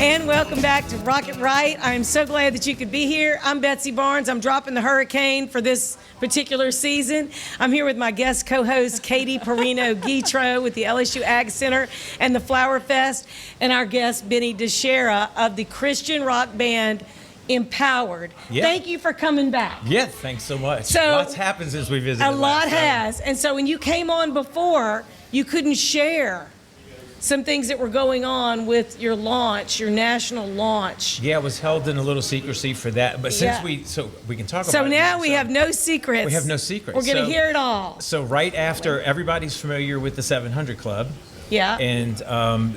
And welcome back to Rock It Right. I'm so glad that you could be here. I'm Betsy Barnes. I'm dropping the hurricane for this particular season. I'm here with my guest co-host, Katie Perino-Guitro with the LSU Ag Center and the Flower Fest, and our guest, Benny DiChiara of the Christian rock band Empowered. Yeah. Thank you for coming back. Yeah, thanks so much. So, lots happened since we visited. A lot has. And so when you came on before, you couldn't share some things that were going on with your launch, your national launch. Yeah, it was held in a little secrecy for that. But since we can talk about it. So now we have no secrets. We have no secrets. We're going to hear it all. So right after, everybody's familiar with the 700 Club. Yeah. And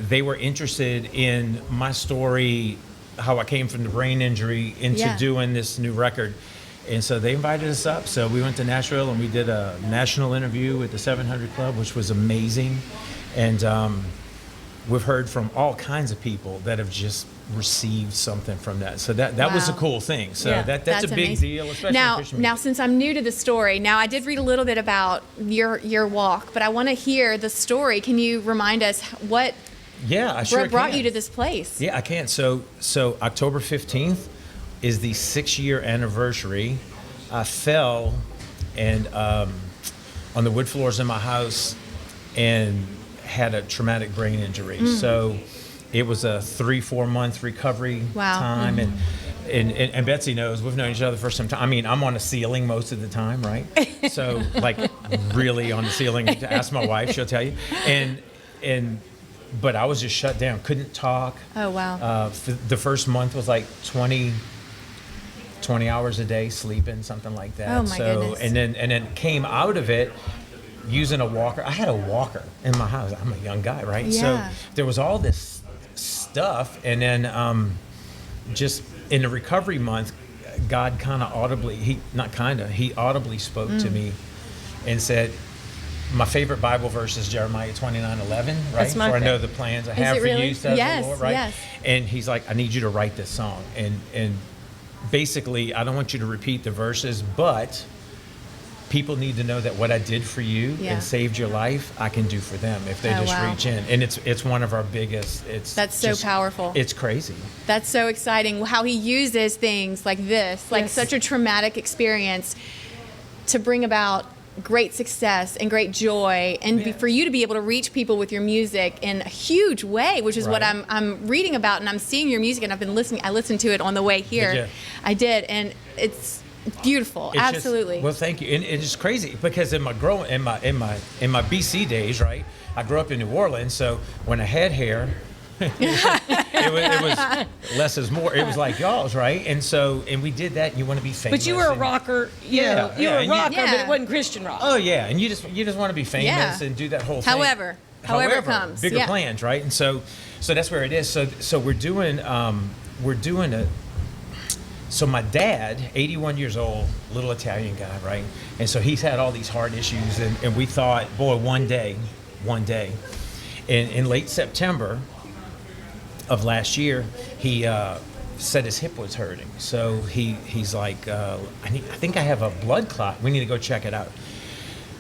they were interested in my story, how I came from the brain injury into doing this new record. And so they invited us up. So we went to Nashville and we did a national interview with the 700 Club, which was amazing. And we've heard from all kinds of people that have just received something from that. So that was a cool thing. So that's a big amazing deal, especially in Christian Now, music. since I'm new to the story, now I did read a little bit about your walk, but I want to hear the story. Can you remind us what brought you to this place? Yeah, I can. So October 15th is the 6-year anniversary. I fell and on the wood floors in my house and had a traumatic brain injury. So it was a 3-4 month recovery time. And Betsy knows we've known each other for some time. I mean, I'm on a ceiling most of the time, right? So like really on the ceiling. Ask my wife, she'll tell you. But I was just shut down, couldn't talk. Oh, wow. The first month was like 20 hours a day sleeping, something like that. Oh, my goodness. And then came out of it using a walker. I had a walker in my house. I'm a young guy, right? Yeah. So there was all this stuff. And then just in the recovery month, God he audibly spoke to me and said, my favorite Bible verse is Jeremiah 29:11, right? For I know the plans I have for you, says the Lord, right? Yes. And he's like, I need you to write this song. And basically, I don't want you to repeat the verses, but people need to know that what I did for you and saved your life, I can do for them if they reach in. And it's one of our biggest. That's so powerful. It's crazy. That's so exciting how he uses things like this, like such a traumatic experience, to bring about great success and great joy, and for you to be able to reach people with your music in a huge way, which is what I'm reading about, and I'm seeing your music, and I've been listening. I listened to it on the way here. Did you? I did, and it's beautiful. Absolutely. Well, thank you. And it's crazy because in my BC days, right? I grew up in New Orleans, so when I had hair, it was less is more. It was like y'all's, right? And we did that. And you want to be famous. But you were a rocker. You were a rocker, but it wasn't Christian rock. Oh yeah, and you just want to be famous and do that whole thing. However it comes, bigger plans, right? And so that's where it is. So we're doing a. So my dad, 81 years old, little Italian guy, right? And so he's had all these heart issues, and we thought, boy, one day, in late September of last year, he said his hip was hurting. So he's like, I think I have a blood clot. We need to go check it out.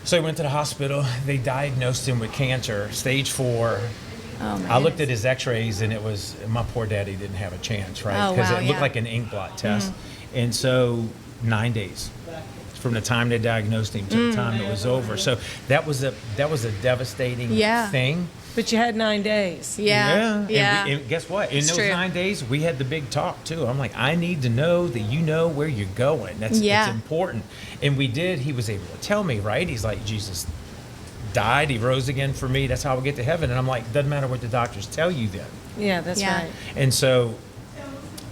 So he went to the hospital. They diagnosed him with cancer, stage 4. I looked at his x-rays, and it was, my poor daddy didn't have a chance, right? Because it looked like an ink blot test. And so 9 days from the time they diagnosed him to the time it was over. So that was a devastating thing. But you had 9 days. Yeah. And guess what? In those 9 days, we had the big talk too. I'm like, I need to know that you know where you're going. That's important. And we did. He was able to tell me, right? He's like, Jesus died. He rose again for me. That's how we get to heaven. And I'm like, doesn't matter what the doctors tell you then. Yeah, that's right. And so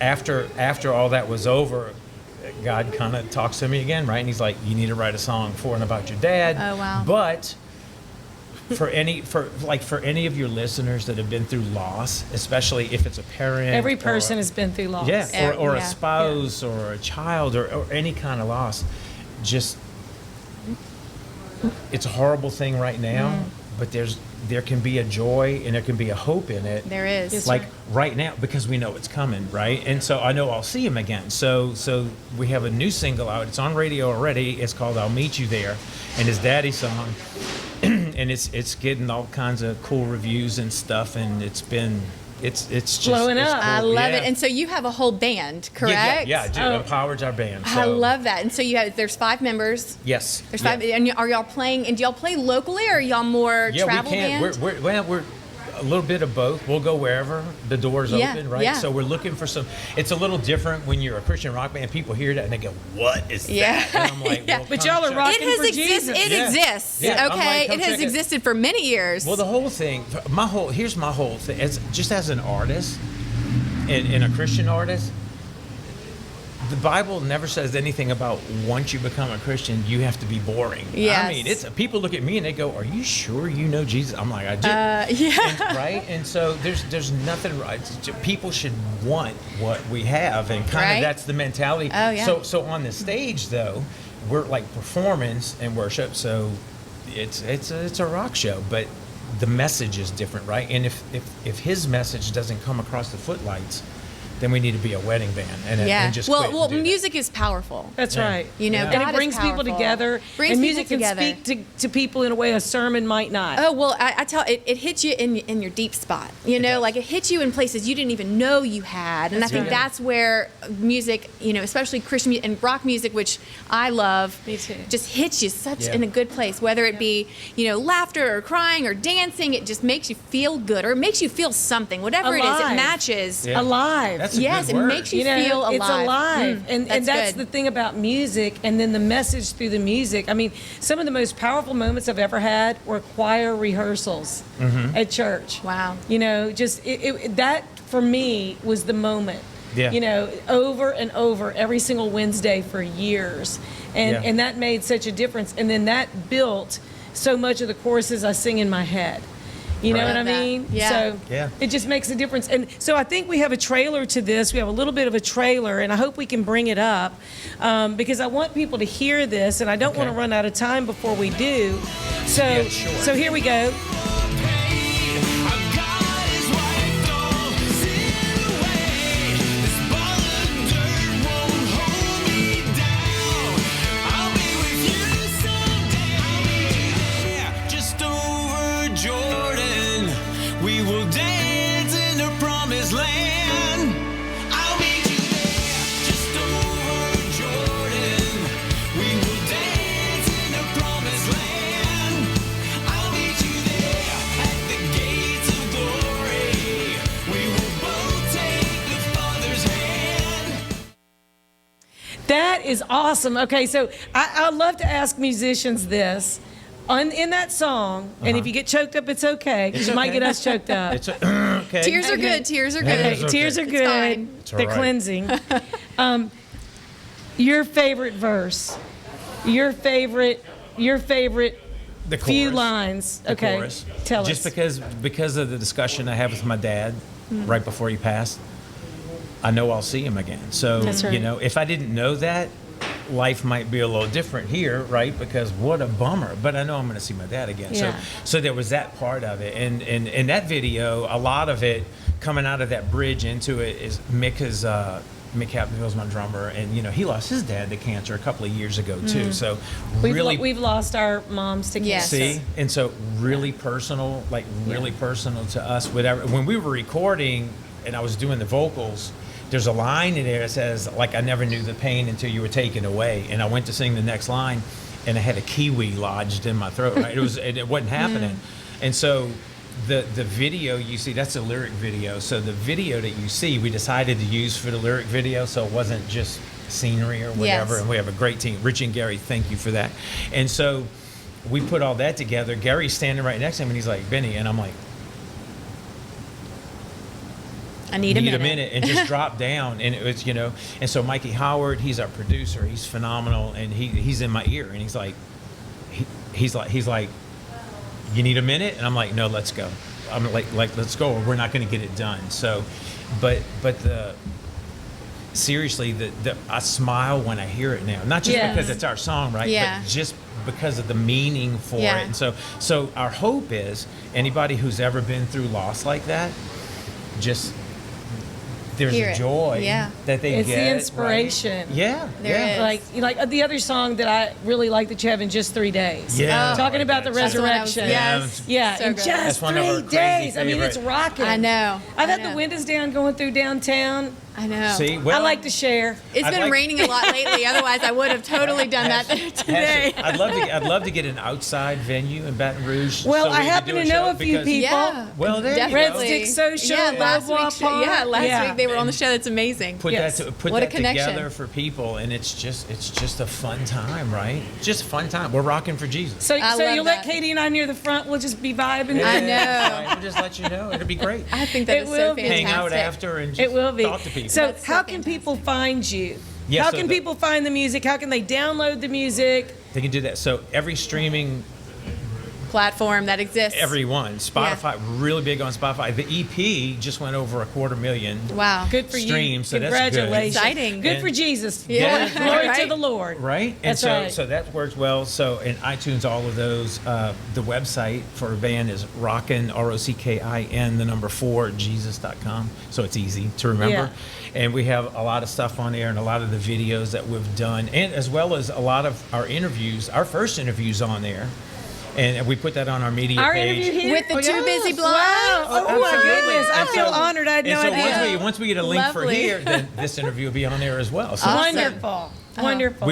after all that was over, God kind of talks to me again, right? And he's like, you need to write a song for and about your dad. Oh, wow. But for any of your listeners that have been through loss, especially if it's a parent. Every person has been through loss. Yeah, or a spouse or a child or any kind of loss. Just, it's a horrible thing right now, but there can be a joy and there can be a hope in it. There is. Yes, like right now, because we know it's coming, right? And so I know I'll see him again. So we have a new single out. It's on radio already. It's called I'll Meet You There. And his daddy's song. And it's getting all kinds of cool reviews and stuff. And it's been it's just Blowing it's up. cool. I love Yeah. it. And so you have a whole band, correct? Yeah, dude, Oh. Empowered's our band. I So, love that. And so there's 5 members. Yes. There's yeah. 5, and are y'all playing? And do y'all play locally, or are y'all more Yeah, travel we can. band? We're a little bit of both. We'll go wherever the door's Yeah, open, right? yeah. So we're looking for some. It's a little different when you're a Christian rock band. People hear that and they go, "What is Yeah. that?" And I'm like, Yeah. well, But come y'all are check rocking It for has Jesus. It Yeah. exists. Yeah, I'm Okay, like, come it has check it. existed for many years. Well, the whole thing, here's my whole thing. Just as an artist, and a Christian artist, the Bible never says anything about once you become a Christian, you have to be boring. Yes. I mean, people look at me and they go, "Are you sure you know Jesus?" I'm like, "I do." yeah. Right? And so there's nothing right. People should want what we have, and kind Right. of that's the mentality. Oh, yeah. So on the stage though, we're like performance and worship. So it's a rock show, but the message is different, right? And if his message doesn't come across the footlights, then we need to be a wedding band and just quit and well, do that. music is powerful. That's Yeah. right. You know, Yeah. God And it brings is people powerful. together. Brings and people music can together. speak to people in a way a sermon might not. Oh well, I tell it hits you in your deep spot. You know, does. like it hits you in places you didn't even know you had. And I think right. that's where music, you know, especially Christian and rock music, which I love, Me too. just hits you such Yeah. in a good place. Whether it be, you know, laughter or crying or dancing, it just makes you feel good, or it makes you feel something. Whatever it is, it Alive. matches. Yeah. Alive. That's a Yes, good it word. makes you You know, feel alive. it's alive. And that's that's good. the thing about music, and then the message through the music. I mean, some of the most powerful moments I've ever had were choir rehearsals at church. Wow. You know, just that for me was the moment. Yeah. You know, over and over every single Wednesday for years. Yeah. And that made such a difference. And then that built so much of the choruses I sing in my head. You know Right. what I Love that. mean? Yeah. So Yeah. it just makes a difference. And so I think we have a trailer to this. We have a little bit of a trailer, and I hope we can bring it up because I want people to hear this, and I don't want to Okay. run out of time before we do. So, Yeah, sure. so here we go. Just over Jordan, we will dance in the promised land. I'll meet you there. Just over Jordan, we will dance in the promised land. I'll meet you there at the gates of glory. We will both take the Father's hand. That is awesome. Okay, so I love to ask musicians this. In that song, and if you get choked up, it's okay, because you might okay. get us choked up. It's okay. Tears are Okay. good. Tears are good. Okay, Okay, tears are It's good. fine. It's all They're right. cleansing. Your favorite verse. Your favorite The few chorus. lines. The Okay. chorus. Tell Just us. because of the discussion I had with my dad right before he passed, I know I'll see him again. So That's right. you know, if I didn't know that, life might be a little different here, right? Because what a bummer. But I know I'm going to see my dad again. Yeah. So there was that part of it, and in that video, a lot of it coming out of that bridge into it is Mick Capdenville's my drummer, and you know he lost his dad to cancer a couple of years ago too. So really, We've lost our moms to Yes. cancer. see, and so really personal, like really personal to us. Whatever. When we were recording, and I was doing the vocals, there's a line in there that says, like, I never knew the pain until you were taken away. And I went to sing the next line, and I had a kiwi lodged in my throat. Right? It wasn't happening. And so the video you see, that's a lyric video. So the video that you see, we decided to use for the lyric video, so it wasn't just scenery or whatever. Yes. And we have a great team. Rich and Gary, thank you for that. And so we put all that together. Gary's standing right next to him, and he's like, Benny, and I'm like, I need a minute. and just drop down. And it was, you know, and so Mikey Howard, he's our producer, he's phenomenal, and he's in my ear, and he's like, he's like, you need a minute? And I'm like, no, let's go. I'm like let's go, or we're not going to get it done. So, but seriously, I smile when I hear it now, not just Yes. because it's our song, right? Yeah. But just because of the meaning for Yeah. it. And so our hope is anybody who's ever been through loss like that, just there's Hear a it. joy Yeah. that they It's get. the inspiration. Right? Yeah. There yeah. is. Like the other song that I really like that you have in just 3 days. Yeah. Talking about the That's the one I was- resurrection. yes. Yeah, So in good. just That's one of our 3 crazy days. I mean, it's favorite. rocking. I know. I've I had know. the windows down going through downtown. I know. See, well, I like to share. It's I'd been like- raining a lot lately. Otherwise, I would have totally done that today. I'd love to get an outside venue in Baton Rouge. Well, so we I could happen do to know show a few because- people. Yeah. Well, there you Red go. Stick Social, Yeah, last Love week. Walk Park. Yeah, last Yeah. week they were on the show. That's amazing. Put Yes. that What a that connection. together for people, and it's just a fun time, right? Just a fun time. We're rocking for Jesus. So I love you'll let that. Katie and I near the front. We'll just be vibing. I know. Right, we'll just let you know. It'll be great. I think that It is will so be. fantastic. Hang out after and just It will be. talk to people. So, That's so how can people find you? Yeah, how so can the- people find the music? How can they download the music? They can do that. So every streaming, Platform that exists. everyone, Spotify, really big on Spotify. The EP just went over 250,000. Wow. Good for you. Streams, so that's good. Congratulations. Exciting. Good And- for Jesus. Yeah. Glory to Right. the Lord. Right? That's and so, right. so that works well. So in iTunes, all of those, the website for a band is rockin, ROCKIN, the number 4, Jesus.com. So it's easy to remember. And we have a lot of stuff on there and a lot of the videos that we've done, and as well as a lot of our interviews, our first interviews on there. And we put that on our media Our page. interview here? With the Too Busy Blind. Wow. Oh, my Absolutely. goodness. I And feel so- honored. I had no and so idea. once we get a link for Lovely. here, then this interview will be on there as well. So Awesome. Wonderful. Wonderful.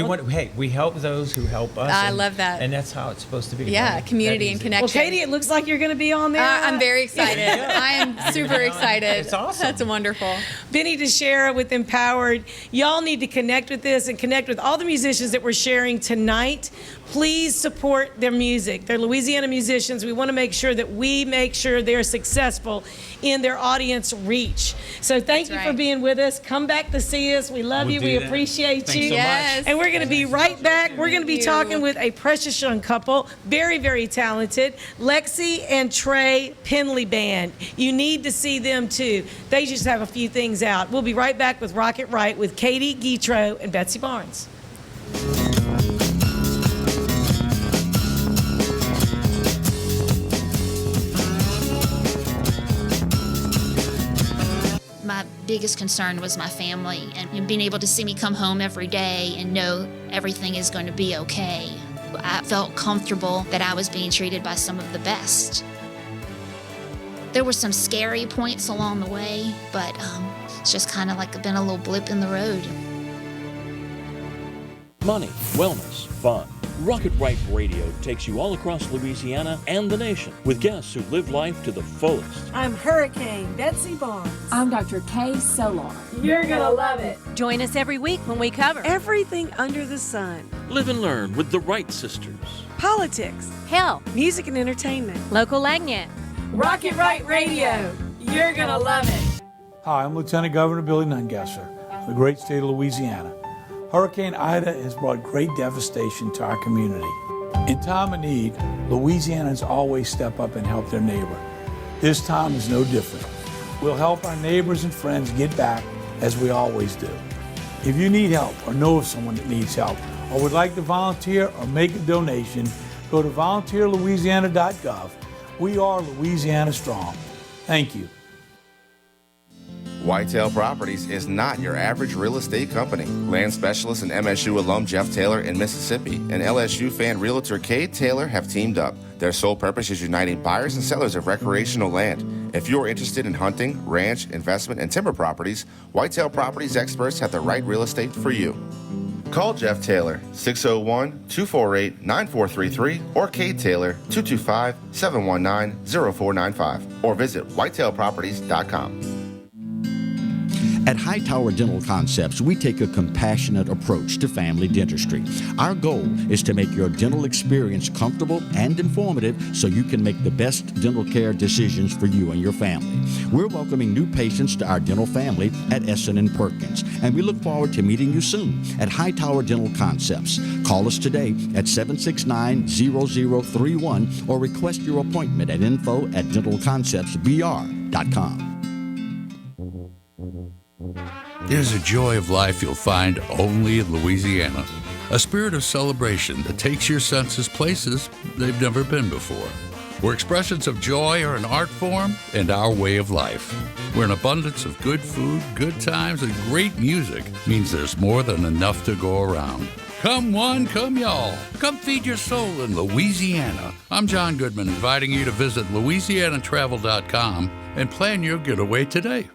we help those who help us. I and- love that. And that's how it's supposed to be. Yeah, right? community That and easy. connection. Well, Katie, it looks like you're going to be on there. I'm very excited. I am super excited. It's awesome. That's wonderful. Benny DiChiara with Empowered. Y'all need to connect with this and connect with all the musicians that we're sharing tonight. Please support their music. They're Louisiana musicians. We want to make sure that we make sure they're successful in their audience reach. So thank you for right. being with us. Come back to see us. We love We'll you. do We that. appreciate Thanks you. so much. Yes. And we're going to be right back. We're going to be Thank talking you. with a precious young couple, very, very talented, Lexi and Trey Penley Band. You need to see them too. They just have a few things out. We'll be right back with Rocket Right with Katie Guitro and Betsy Barnes. My biggest concern was my family and being able to see me come home every day and know everything is going to be okay. I felt comfortable that I was being treated by some of the best. There were some scary points along the way, but it's just kind of like been a little blip in the road. Money, wellness, fun. Rocket Right Radio takes you all across Louisiana and the nation with guests who live life to the fullest. I'm Hurricane Betsy Barnes. I'm Dr. Kay Solar. You're going to love it. Join us every week when we cover Everything under the sun. Live and learn with the Wright sisters. Politics, health, music and entertainment. local Lagnet. Rocket Right Radio. You're going to love it. Hi, I'm Lieutenant Governor Billy Nungesser of the great state of Louisiana. Hurricane Ida has brought great devastation to our community. In time of need, Louisianans always step up and help their neighbor. This time is no different. We'll help our neighbors and friends get back as we always do. If you need help or know of someone that needs help or would like to volunteer or make a donation, go to volunteerlouisiana.gov. We are Louisiana Strong. Thank you. Whitetail Properties is not your average real estate company. Land specialist and MSU alum Jeff Taylor in Mississippi and LSU fan realtor Cade Taylor have teamed up. Their sole purpose is uniting buyers and sellers of recreational land. If you're interested in hunting, ranch, investment, and timber properties, Whitetail Properties experts have the right real estate for you. Call Jeff Taylor, 601-248-9433, or Cade Taylor, 225-719-0495, or visit whitetailproperties.com. At Hightower Dental Concepts, we take a compassionate approach to family dentistry. Our goal is to make your dental experience comfortable and informative so you can make the best dental care decisions for you and your family. We're welcoming new patients to our dental family at Essen & Perkins, and we look forward to meeting you soon at Hightower Dental Concepts. Call us today at 769-0031 or request your appointment at info@dentalconceptsbr.com. There's a joy of life you'll find only in Louisiana. A spirit of celebration that takes your senses places they've never been before. where expressions of joy are an art form and our way of life. Where an abundance of good food, good times, and great music means there's more than enough to go around. Come one, come y'all. Come feed your soul in Louisiana. I'm John Goodman, inviting you to visit LouisianaTravel.com and plan your getaway today.